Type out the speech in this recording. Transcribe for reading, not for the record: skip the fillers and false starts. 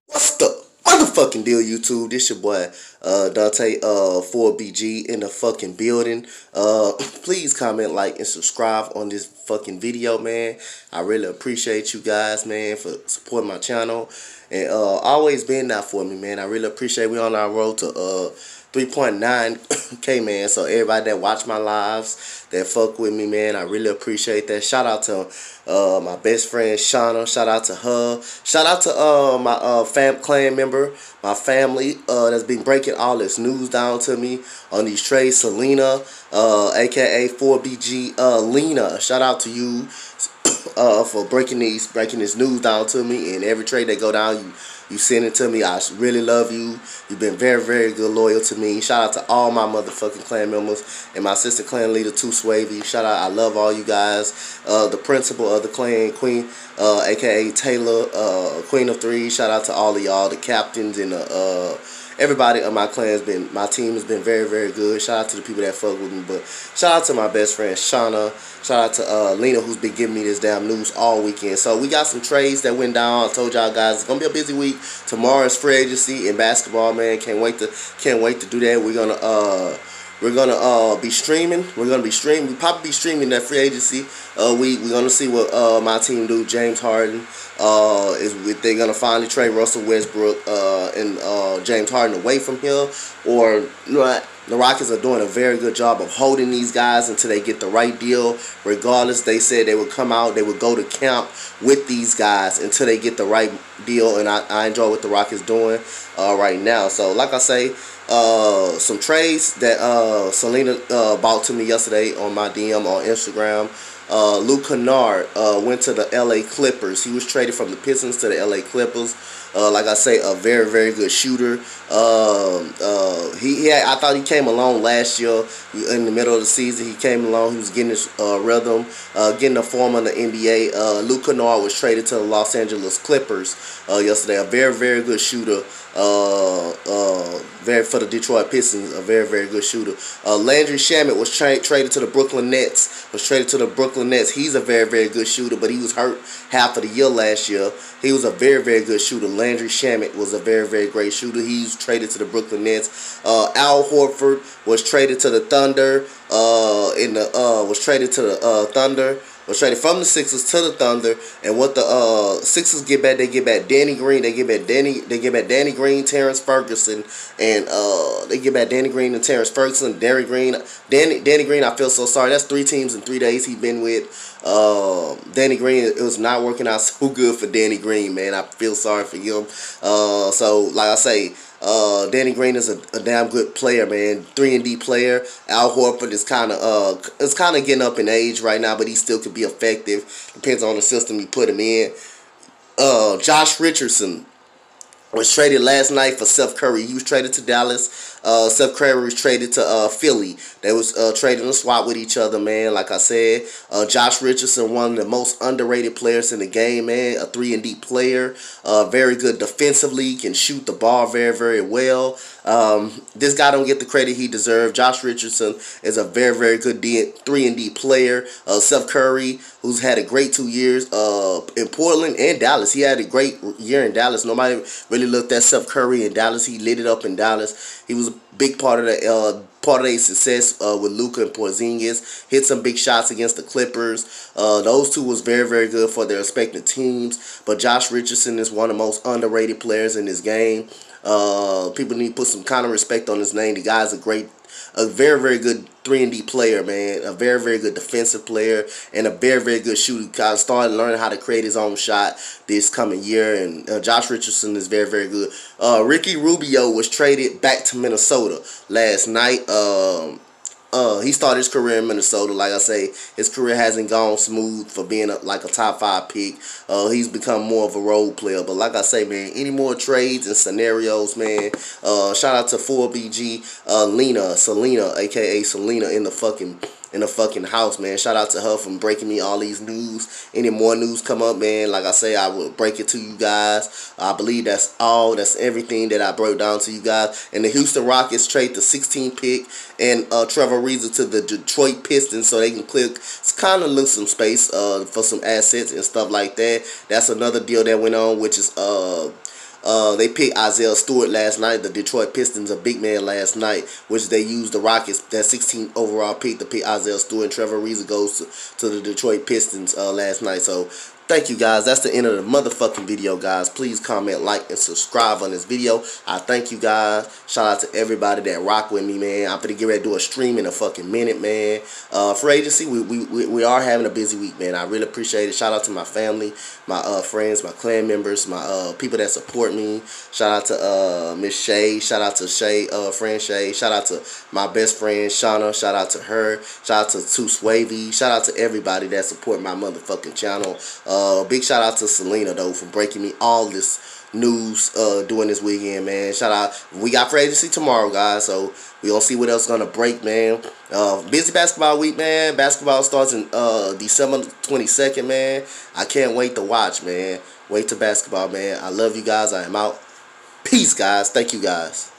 What's the motherfucking deal, YouTube? This your boy Dante 4BG in the fucking building. Please comment, like, and subscribe on this fucking video, man. I really appreciate you guys, man, for supporting my channel and always being there for me, man. I really appreciate we on our road to 3.9K, man. So everybody that watch my lives, that fuck with me, man, I really appreciate that. Shout out to my best friend Shauna. Shout out to her. Shout out to my clan member, my family that's been breaking all this news down to me on these trades. Selena, aka 4BG Lena. Shout out to you for breaking this news down to me, and every trade that go down, you send it to me. I really love you. You've been very, very good, loyal to me. Shout out to all my motherfucking clan members and my sister clan leader, Too Swavy. Shout out, I love all you guys. The principal of the clan, Queen, aka Taylor, Queen of Three. Shout out to all of y'all, the captains and everybody of my clan my team has been very, very good. Shout out to the people that fuck with me, but shout out to my best friend Shauna. Shout out to Lena, who's been giving me this damn news all weekend. So we got some trades that went down. I told y'all guys it's gonna be a busy week. Tomorrow is free agency in basketball, man. Can't wait to do that. We're gonna be streaming. We're gonna be streaming. We probably be streaming that free agency. We're gonna see what my team do. James Harden is if they're gonna finally trade Russell Westbrook and James Harden away from here, or you know what? The Rockets are doing a very good job of holding these guys until they get the right deal. Regardless, they said they would come out, they would go to camp with these guys until they get the right deal, and I enjoy what the Rockets doing right now. So, like I say, some trades that Selena bought to me yesterday on my DM on Instagram. Luke Kennard went to the LA Clippers. He was traded from the Pistons to the LA Clippers. Like I say, a very, very good shooter. I thought he came along last year in the middle of the season. He came along. He was getting his rhythm, getting the form in the NBA. Luke Kennard was traded to the Los Angeles Clippers yesterday. A very, very good shooter. For the Detroit Pistons, a very, very good shooter. Landry Shamet was traded to the Brooklyn Nets. He's a very, very good shooter, but he was hurt half of the year last year. He was a very, very good shooter. Landry Shamet was a very, very great shooter. He's traded to the Brooklyn Nets. Al Horford was traded to the Thunder. Was traded from the Sixers to the Thunder, and what the Sixers get back, they get back Danny Green, Danny Green, Terrence Ferguson, and Danny Green, Danny Green. I feel so sorry. That's 3 teams in 3 days he's been with. Danny Green, it was not working out so good for Danny Green, man. I feel sorry for him. So like I say, Danny Green is a damn good player, man. 3-and-D player. Al Horford is kind of getting up in age right now, but he still could be effective. Depends on the system you put him in. Josh Richardson was traded last night for Seth Curry. He was traded to Dallas. Seth Curry was traded to Philly. They was trading a swap with each other, man. Like I said, Josh Richardson, one of the most underrated players in the game, man. A 3-and-D player. Very good defensively. Can shoot the ball very, very well. This guy don't get the credit he deserves. Josh Richardson is a very, very good 3-and-D player. Seth Curry, who's had a great 2 years in Portland and Dallas. He had a great year in Dallas. Nobody really looked at Seth Curry in Dallas. He lit it up in Dallas. He was a big part of their success with Luka and Porzingis. Hit some big shots against the Clippers. Those two was very, very good for their respective teams. But Josh Richardson is one of the most underrated players in this game. People need to put some kind of respect on his name. The guy's a very, very good 3-and-D player, man. A very, very good defensive player and a very, very good shooter. Kind of started learning how to create his own shot this coming year, and Josh Richardson is very, very good. Ricky Rubio was traded back to Minnesota last night. He started his career in Minnesota. Like I say, his career hasn't gone smooth for being a top 5 pick. He's become more of a role player. But like I say, man, any more trades and scenarios, man, shout out to 4BG Selena, aka Selena in the fucking house, man. Shout out to her for breaking me all these news. Any more news come up, man, like I say, I will break it to you guys. I believe that's everything that I broke down to you guys. And the Houston Rockets trade the 16th pick and Trevor Ariza to the Detroit Pistons so they can kind of look some space for some assets and stuff like that. That's another deal that went on, which is They picked Isaiah Stewart last night. The Detroit Pistons, a big man last night, which they used the Rockets, that 16th overall pick, to pick Isaiah Stewart. And Trevor Ariza goes to the Detroit Pistons last night. So thank you, guys. That's the end of the motherfucking video, guys. Please comment, like, and subscribe on this video. I thank you, guys. Shout out to everybody that rock with me, man. I'm finna get ready to do a stream in a fucking minute, man. For agency, we are having a busy week, man. I really appreciate it. Shout out to my family, my friends, my clan members, my people that support me. Shout out to Miss Shay. Shout out to Shay, friend Shay. Shout out to my best friend Shauna. Shout out to her. Shout out to Too Swavy. Shout out to everybody that support my motherfucking channel. Big shout out to Selena, though, for breaking me all this news during this weekend, man. Shout out. We got free agency tomorrow, guys, so we gonna see what else gonna break, man. Busy basketball week, man. Basketball starts in December 22nd, man. I can't wait to watch, man. Wait to basketball, man. I love you guys. I am out. Peace, guys. Thank you, guys.